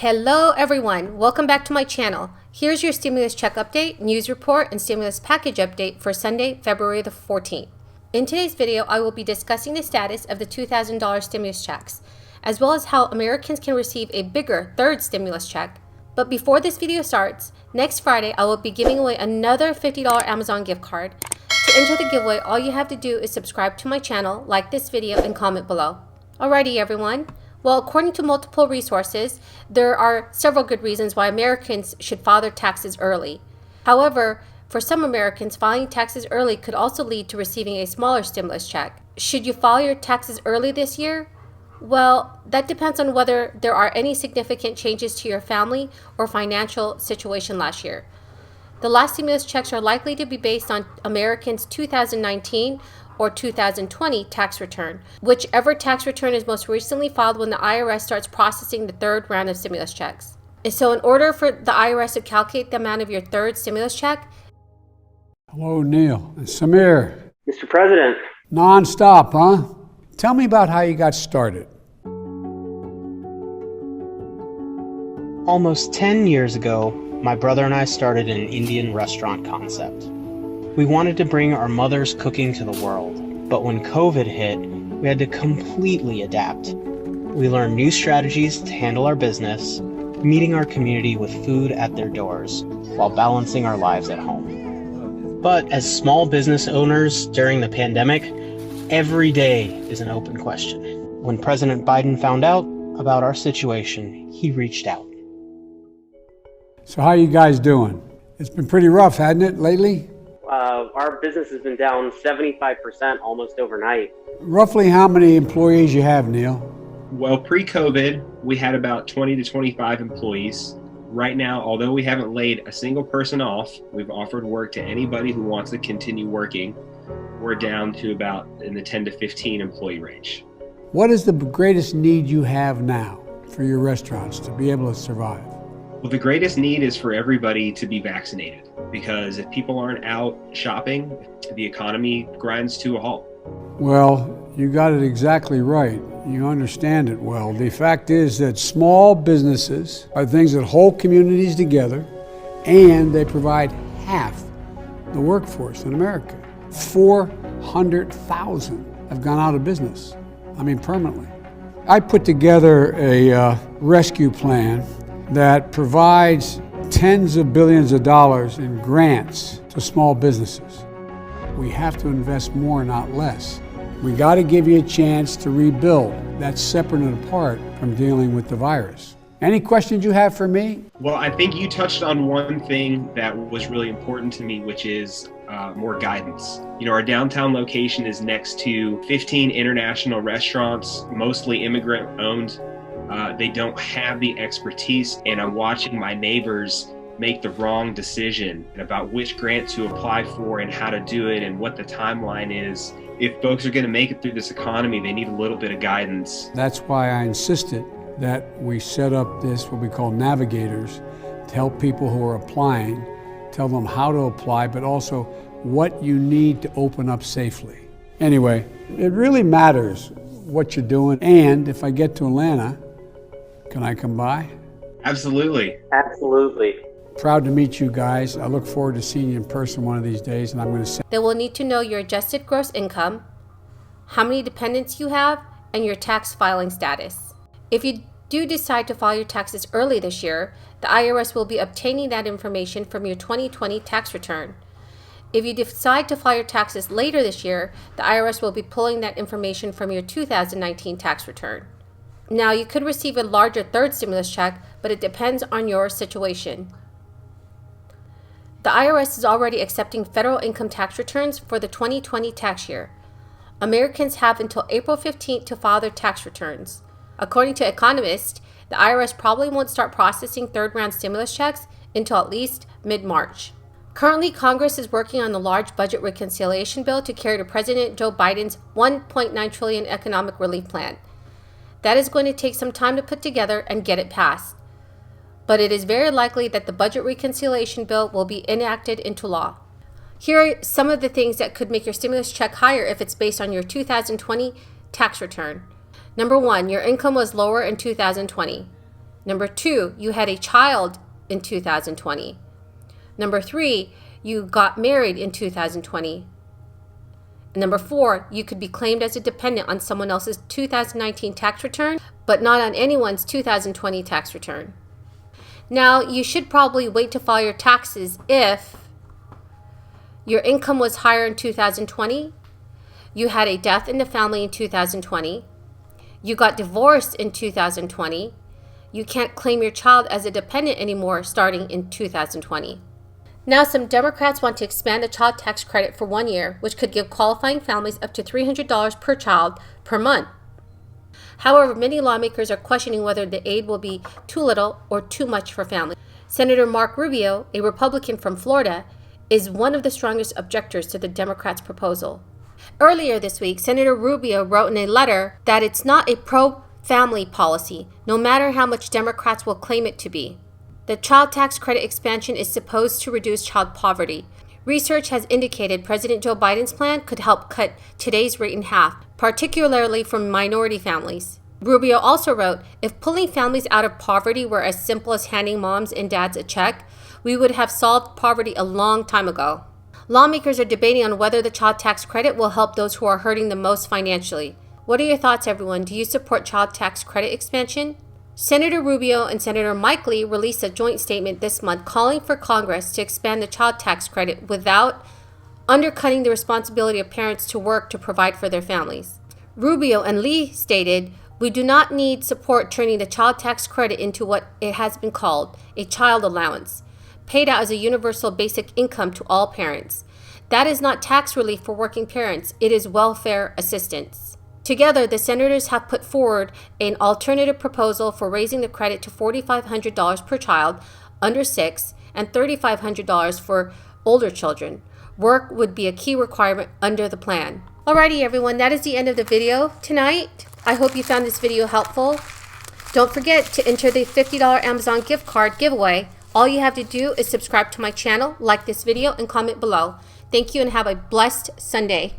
Hello everyone, welcome back to my channel. Here's your stimulus check update, news report, and stimulus package update for Sunday, February the 14th. In today's video, I will be discussing the status of the $2,000 stimulus checks, as well as how Americans can receive a bigger third stimulus check. But before this video starts, next Friday I will be giving away another $50 Amazon gift card. To enter the giveaway, all you have to do is subscribe to my channel, like this video, and comment below. Alrighty everyone. Well, according to multiple resources, there are several good reasons why Americans should file their taxes early. However, for some Americans, filing taxes early could also lead to receiving a smaller stimulus check. Should you file your taxes early this year? Well, that depends on whether there are any significant changes to your family or financial situation last year. The last stimulus checks are likely to be based on Americans' 2019 or 2020 tax return, whichever tax return is most recently filed when the IRS starts processing the third round of stimulus checks. And so in order for the IRS to calculate the amount of your third stimulus check. Hello, Neil. Samir. Mr. President. Non-stop, huh? Tell me about how you got started. Almost 10 years ago, my brother and I started an Indian restaurant concept. We wanted to bring our mother's cooking to the world, but when COVID hit, we had to completely adapt. We learned new strategies to handle our business, meeting our community with food at their doors, while balancing our lives at home. But as small business owners during the pandemic, every day is an open question. When President Biden found out about our situation, he reached out. So how you guys doing? It's been pretty rough, hasn't it, lately? Our business has been down 75% almost overnight. Roughly how many employees you have, Neil? Well, pre-COVID, we had about 20 to 25 employees. Right now, although we haven't laid a single person off, we've offered work to anybody who wants to continue working. We're down to about in the 10 to 15 employee range. What is the greatest need you have now for your restaurants to be able to survive? Well, the greatest need is for everybody to be vaccinated, because if people aren't out shopping, the economy grinds to a halt. Well, you got it exactly right. You understand it well. The fact is that small businesses are things that hold communities together, and they provide half the workforce in America. 400,000 have gone out of business. I mean, permanently. I put together a rescue plan that provides tens of billions of dollars in grants to small businesses. We have to invest more, not less. We got to give you a chance to rebuild. That's separate and apart from dealing with the virus. Any questions you have for me? Well, I think you touched on one thing that was really important to me, which is more guidance. You know, our downtown location is next to 15 international restaurants, mostly immigrant owned. They don't have the expertise, and I'm watching my neighbors make the wrong decision about which grant to apply for and how to do it and what the timeline is. If folks are going to make it through this economy, they need a little bit of guidance. That's why I insisted that we set up this, what we call navigators, to help people who are applying, tell them how to apply, but also what you need to open up safely. Anyway, it really matters what you're doing, and if I get to Atlanta, can I come by? Absolutely. Absolutely. Proud to meet you guys. I look forward to seeing you in person one of these days, and I'm going to say. They will need to know your adjusted gross income, how many dependents you have, and your tax filing status. If you do decide to file your taxes early this year, the IRS will be obtaining that information from your 2020 tax return. If you decide to file your taxes later this year, the IRS will be pulling that information from your 2019 tax return. Now, you could receive a larger third stimulus check, but it depends on your situation. The IRS is already accepting federal income tax returns for the 2020 tax year. Americans have until April 15th to file their tax returns. According to economists, the IRS probably won't start processing third-round stimulus checks until at least mid-March. Currently, Congress is working on the large budget reconciliation bill to carry to President Joe Biden's $1.9 trillion economic relief plan. That is going to take some time to put together and get it passed. But it is very likely that the budget reconciliation bill will be enacted into law. Here are some of the things that could make your stimulus check higher if it's based on your 2020 tax return. Number one, your income was lower in 2020. Number 2, you had a child in 2020. Number 3, you got married in 2020. And number 4, you could be claimed as a dependent on someone else's 2019 tax return, but not on anyone's 2020 tax return. Now, you should probably wait to file your taxes if your income was higher in 2020, you had a death in the family in 2020, you got divorced in 2020, you can't claim your child as a dependent anymore starting in 2020. Now, some Democrats want to expand the child tax credit for 1 year, which could give qualifying families up to $300 per child per month. However, many lawmakers are questioning whether the aid will be too little or too much for families. Senator Marco Rubio, a Republican from Florida, is one of the strongest objectors to the Democrats' proposal. Earlier this week, Senator Rubio wrote in a letter that it's not a pro-family policy, no matter how much Democrats will claim it to be. The child tax credit expansion is supposed to reduce child poverty. Research has indicated President Joe Biden's plan could help cut today's rate in half, particularly for minority families. Rubio also wrote, if pulling families out of poverty were as simple as handing moms and dads a check, we would have solved poverty a long time ago. Lawmakers are debating on whether the child tax credit will help those who are hurting the most financially. What are your thoughts, everyone? Do you support child tax credit expansion? Senator Rubio and Senator Mike Lee released a joint statement this month calling for Congress to expand the child tax credit without undercutting the responsibility of parents to work to provide for their families. Rubio and Lee stated, we do not need support turning the child tax credit into what it has been called, a child allowance, paid out as a universal basic income to all parents. That is not tax relief for working parents, it is welfare assistance. Together, the senators have put forward an alternative proposal for raising the credit to $4,500 per child under 6 and $3,500 for older children. Work would be a key requirement under the plan. Alrighty everyone, that is the end of the video tonight. I hope you found this video helpful. Don't forget to enter the $50 Amazon gift card giveaway. All you have to do is subscribe to my channel, like this video, and comment below. Thank you and have a blessed Sunday.